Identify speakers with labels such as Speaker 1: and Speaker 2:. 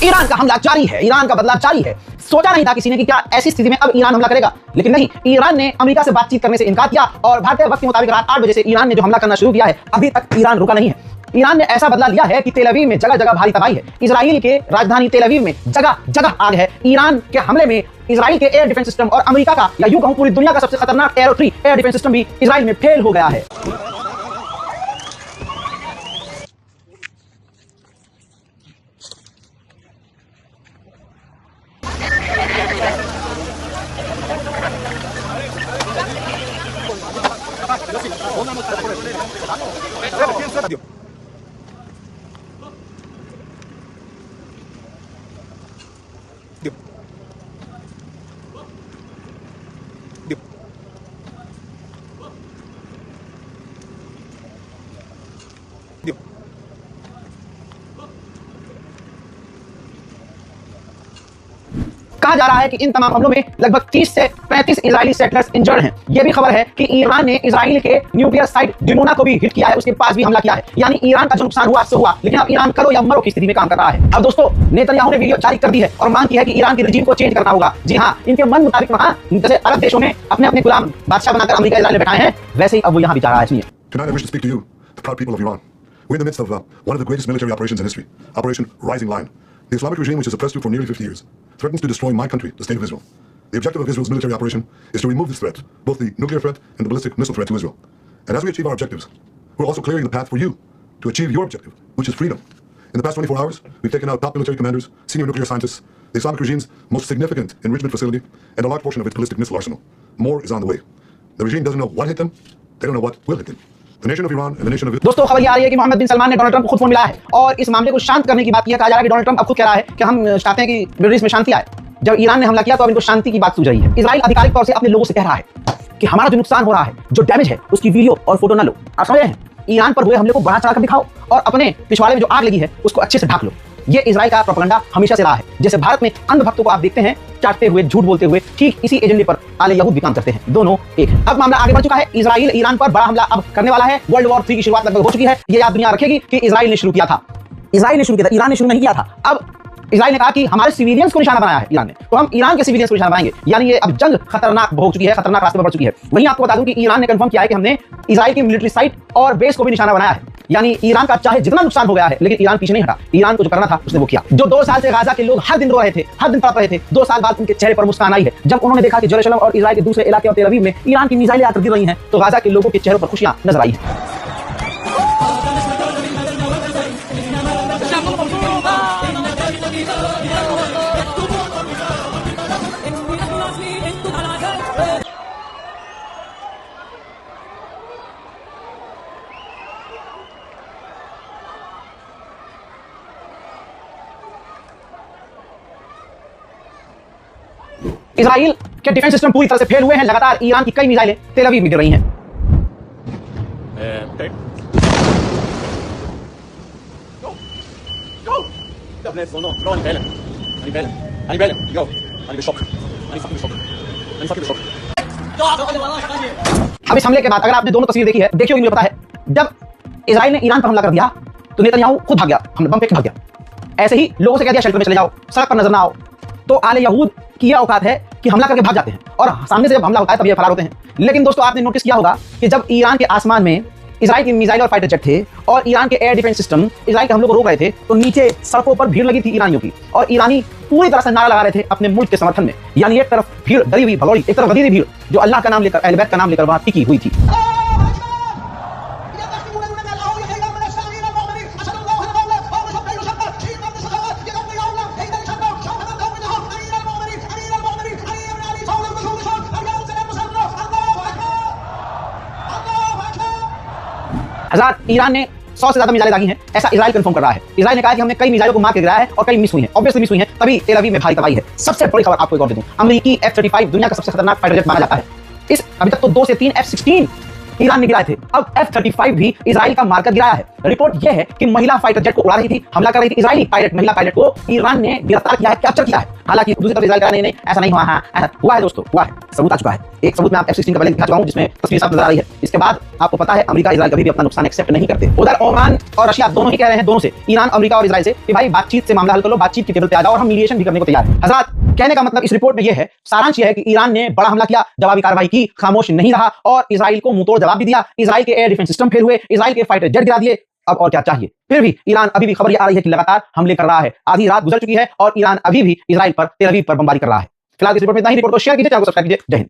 Speaker 1: Iran का हमला जारी है, ईरान का बदला जारी है। सोचा नहीं था किसी ने कि क्या ऐसी स्थिति में अब ईरान हमला करेगा, लेकिन नहीं, ईरान ने अमेरिका से बातचीत करने से इनकार किया और भारतीय वक्त के मुताबिक रात 8 बजे से ईरान ने जो हमला करना शुरू किया है, अभी तक ईरान रुका नहीं है। ईरान ने ऐसा बदला लिया है कि तेल अवीव में जगह जगह भारी तबाही है। इजराइल के राजधानी तेल अवीव में जगह जगह आग है। ईरान के हमले में इजराइल के एयर डिफेंस सिस्टम और अमेरिका का या यूं कहूं पूरी दुनिया का सबसे खतरनाक एयर डिफेंस सिस्टम भी इजराइल में फेल हो गया है। कहा जा रहा है कि इन तमाम हमलों में लगभग 30 से 35 इजरायली सेटलर्स इंजर्ड हैं। यह भी खबर है कि ईरान ने इजराइल के न्यूक्लियर साइट डिमोना को भी हिट किया है, उसके पास भी हमला किया है। यानी ईरान का जो नुकसान हुआ सो हुआ, लेकिन अब ईरान करो या मरो की स्थिति में काम कर रहा है। अब दोस्तों, नेतन्याहू ने वीडियो जारी कर दी है और मांग की है कि ईरान के रजीम को चेंज करना होगा। जी हाँ, इनके मन मुताबिक वहां जैसे अरब देशों में अपने अपने गुलाम बादशाह बनाकर अमेरिका इजराइल में बैठाए हैं, वैसे ही अब वो यहाँ भी जा रहा है। सुनिए।
Speaker 2: Tonight I wish to speak to you, the proud people of Iran. We're in the midst of one of the greatest military operations in history, Operation Rising Lion. The Islamic regime, which has oppressed you for nearly 50 years, threatens to destroy my country, the State of Israel. The objective of Israel's military operation is to remove this threat, both the nuclear threat and the ballistic missile threat to Israel. And as we achieve our objectives, we're also clearing the path for you to achieve your objective, which is freedom. In the past 24 hours, we've taken out top military commanders, senior nuclear scientists, the Islamic regime's most significant enrichment facility, and a large portion of its ballistic missile arsenal. More is on the way. The regime doesn't know what hit them, they don't know what will hit them. The nation of Iran and the nation of
Speaker 1: दोस्तों, खबर ये आ रही है कि मोहम्मद बिन सलमान ने Donald Trump को खुद phone मिला है और इस मामले को शांत करने की बात की है। कहा जा रहा है कि डोनाल्ड ट्रंप अब खुद कह रहा है कि हम चाहते हैं कि मिडल ईस्ट में शांति आए। जब ईरान ने हमला किया तो अब इनको शांति की बात सूझ रही है। इजराइल आधिकारिक तौर से अपने लोगों से कह रहा है कि हमारा जो नुकसान हो रहा है, जो डैमेज है, उसकी वीडियो और फोटो ना लो। आप समझ रहे हैं? ईरान पर हुए हमले को बढ़ा चढ़ाकर दिखाओ और अपने पिछवाड़े में जो आग लगी है उसको अच्छे से ढक लो। ये इजराइल का प्रोपेगेंडा हमेशा से रहा है। जैसे भारत में अंधभक्तों को आप देखते हैं चाटते हुए, झूठ बोलते हुए, ठीक इसी एजेंडे पर आले यहूद भी काम करते हैं। दोनों एक है। अब मामला आगे बढ़ चुका है। इजराइल ईरान पर बड़ा हमला अब करने वाला है। वर्ल्ड वॉर 3 की शुरुआत लगभग हो चुकी है। ये याद दुनिया रखेगी कि इजराइल ने शुरू किया था। ईरान ने शुरू नहीं किया था। अब इजराइल ने कहा कि हमारे सिविलियंस को निशाना बनाया है ईरान ने, तो हम ईरान के सिविलियंस को निशाना बनाएंगे। यानी ये अब जंग खतरनाक हो चुकी है, खतरनाक रास्ते पर बढ़ चुकी है। वहीं आपको बता दूं कि ईरान ने कंफर्म किया है कि हमने इजराइल की मिलिट्री साइट और बेस को भी निशाना बनाया है। यानी ईरान का चाहे जितना नुकसान हो गया है, लेकिन ईरान पीछे नहीं हटा। ईरान को जो करना था उसने वो किया। जो 2 साल से गाजा के लोग हर दिन रो रहे थे, हर दिन तड़प रहे थे, 2 साल बाद उनके चेहरे पर मुस्कान आई है। जब उन्होंने देखा कि जेरूसलम और इजराइल के दूसरे इलाके और तेल अवीव में ईरान की मिसाइलें आकर गिर रही हैं, तो गाजा के लोगों के चेहरों पर खुशियां नजर आई है। इजराइल के डिफेंस सिस्टम पूरी तरह से फेल हुए हैं। लगातार ईरान की कई मिसाइलें तेल अवीव में गिर रही हैं। अब इस हमले के बाद अगर आपने दोनों तस्वीर देखी है, देखिए मुझे पता है, जब इजराइल ने ईरान पर हमला कर दिया तो नेतन्याहू खुद भाग गया, हमने बम फेंक भाग गया। ऐसे ही लोगों से कह दिया शेल्टर में चले जाओ, सड़क पर नजर ना आओ। तो आले यहूद की यह औकात है कि हमला करके भाग जाते हैं और सामने से जब हमला होता है तब ये फरार होते हैं। लेकिन दोस्तों, आपने नोटिस किया होगा कि जब ईरान के आसमान में इजराइल की मिसाइल और फाइटर जेट थे और ईरान के एयर डिफेंस सिस्टम इजराइल के हमलों को रोक रहे थे, तो नीचे सड़कों पर भीड़ लगी थी ईरानियों की और ईरानी पूरी तरह से नारा लगा रहे थे अपने मुल्क के समर्थन में। यानी एक तरफ भीड़ डरी हुई भगौड़ी, एक तरफ गधी हुई भीड़ जो अल्लाह का नाम लेकर, अहले बैत का नाम लेकर वहां टिकी हुई थी। ईरान ने 100 से ज्यादा मिसाइलें दागी हैं, ऐसा इजराइल कंफर्म कर रहा है। इजराइल ने कहा कि हमने कई मिसाइलों को मार के गिराया है और कई मिस हुई हैं, ऑब्वियसली मिस हुई हैं, तभी तेल अवीव में भारी तबाही है। सबसे बड़ी खबर आपको एक और दे दूं, अमेरिकी F-35 दुनिया का सबसे खतरनाक फाइटर जेट माना जाता है। अभी तक तो 2 से 3 F-16 ईरान ने गिराए थे। अब F-35 भी इजराइल का मारकर गिराया है। रिपोर्ट यह है कि महिला फाइटर जेट को उड़ा रही थी, हमला कर रही थी इजरायली पायलट, महिला पायलट को ईरान ने गिरफ्तार किया है, कैप्चर किया है। हालांकि दूसरी तरफ इजराइल कह रहा है नहीं ऐसा नहीं हुआ, हाँ हुआ है दोस्तों, हुआ है, सबूत आ चुका है। एक सबूत मैं आप F-16 का पहले दिखा चुका हूं जिसमें तस्वीर साफ नजर आ रही है। इसके बाद आपको पता है अमेरिका इजराइल कभी भी अपना नुकसान एक्सेप्ट नहीं करते। उधर ओमान और रशिया दोनों ही कह रहे हैं, दोनों से, ईरान, अमेरिका और इजराइल से कि भाई बातचीत से मामला हल कर लो, बातचीत की टेबल पे आ जाओ और हम मीडिएशन भी करने को तैयार हैं। हजरात, कहने का मतलब इस रिपोर्ट में यह है, सारांश यह है कि ईरान ने बड़ा हमला किया, जवाबी कार्रवाई की, खामोश नहीं रहा और इजराइल को मुंहतोड़ जवाब भी दिया। इजराइल के एयर डिफेंस सिस्टम फेल हुए, इजराइल के फाइटर जेट गिरा दिए। अब और क्या चाहिए? फिर भी ईरान अभी भी खबर ये आ रही है कि लगातार हमले कर रहा है। आधी रात गुजर चुकी है और ईरान अभी भी इजराइल पर, तेल अवीव पर बमबारी कर रहा है। फिलहाल इस रिपोर्ट में इतना ही। रिपोर्ट को शेयर कीजिए, चैनल को सब्सक्राइब कीजिए। जय हिंद।